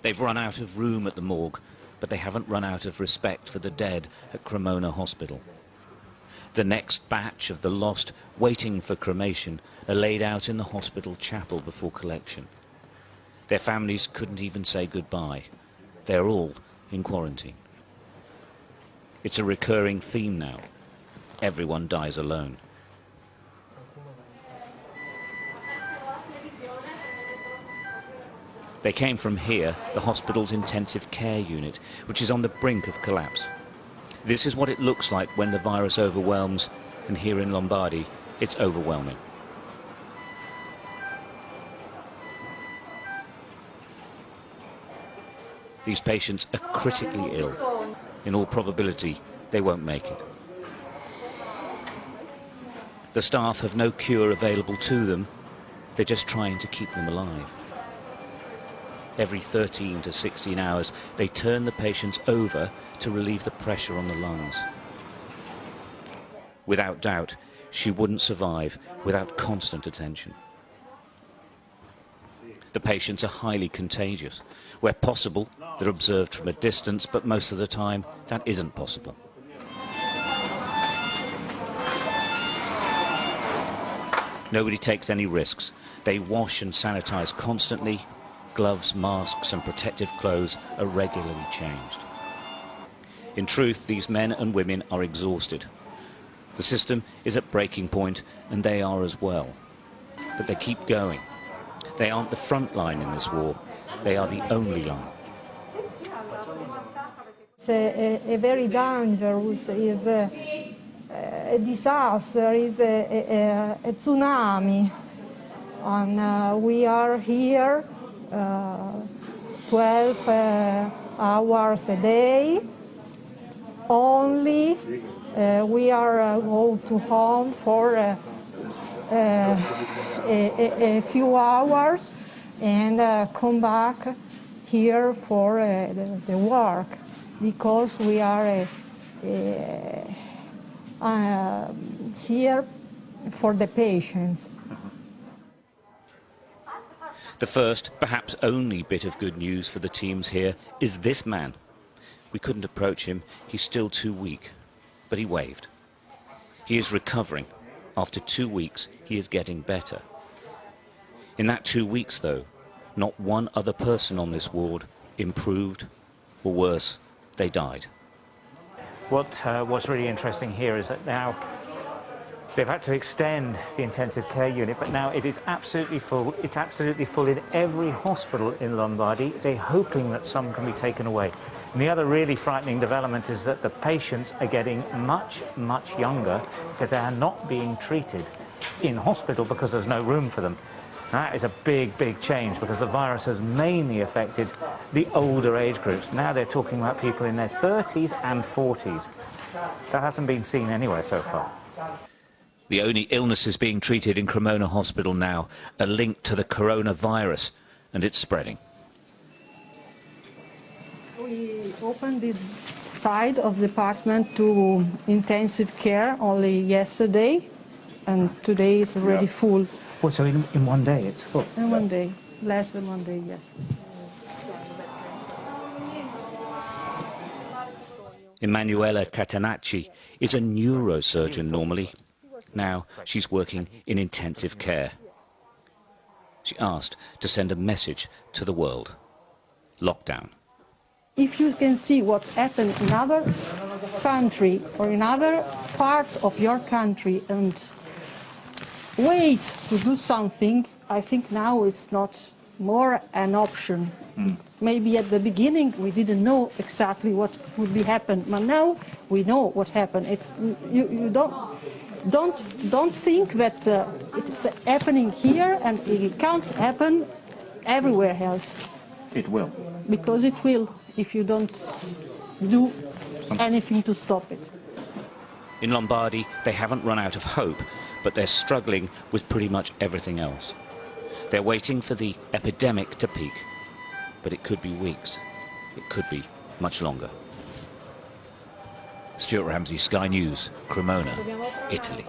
They've run out of room at the morgue, but they haven't run out of respect for the dead at Cremona Hospital. The next batch of the lost waiting for cremation are laid out in the hospital chapel before collection. Their families couldn't even say goodbye. They're all in quarantine. It's a recurring theme now. Everyone dies alone. They came from here, the hospital's intensive care unit, which is on the brink of collapse. This is what it looks like when the virus overwhelms, and here in Lombardy, it's overwhelming. These patients are critically ill. In all probability, they won't make it. The staff have no cure available to them. They're just trying to keep them alive. Every 13 to 16 hours, they turn the patients over to relieve the pressure on the lungs. Without doubt, she wouldn't survive without constant attention. The patients are highly contagious. Where possible, they're observed from a distance, but most of the time, that isn't possible. Nobody takes any risks. They wash and sanitize constantly. Gloves, masks and protective clothes are regularly changed. In truth, these men and women are exhausted. The system is at breaking point, and they are as well. But they keep going. They aren't the front line in this war. They are the only line. It's a very dangerous, is a disaster, is a tsunami. And we are here 12 hours a day. Only we are go to home for a few hours and come back here for the work, because we are here for the patients. The first, perhaps only bit of good news for the teams here is this man. We couldn't approach him, he's still too weak, but he waved. He is recovering. After 2 weeks, he is getting better. In that 2 weeks, though, not one other person on this ward improved, or worse, they died. What's really interesting here is that now they've had to extend the intensive care unit, but now it is absolutely full. It's absolutely full in every hospital in Lombardy. They're hoping that some can be taken away. And the other really frightening development is that the patients are getting much, much younger because they are not being treated in hospital because there's no room for them. That is a big, big change, because the virus has mainly affected the older age groups. Now they're talking about people in their 30s and 40s. That hasn't been seen anywhere so far. The only illnesses being treated in Cremona Hospital now are linked to the coronavirus, and it's spreading. We opened this side of the department to intensive care only yesterday, and today it's already full. Oh, so in 1 day it's full? In 1 day, less than 1 day, yes. Emanuela Catenacci is a neurosurgeon normally. Now she's working in intensive care. She asked to send a message to the world. Lockdown. If you can see what's happened in another country or in another part of your country and wait to do something, I think now it's not more an option. Maybe at the beginning we didn't know exactly what would be happen, but now we know what happened. It's you don't think that it's happening here and it can't happen everywhere else. It will. Because it will, if you don't do anything to stop it. In Lombardy, they haven't run out of hope, but they're struggling with pretty much everything else. They're waiting for the epidemic to peak, but it could be weeks. It could be much longer. Stuart Ramsey, Sky News, Cremona, Italy.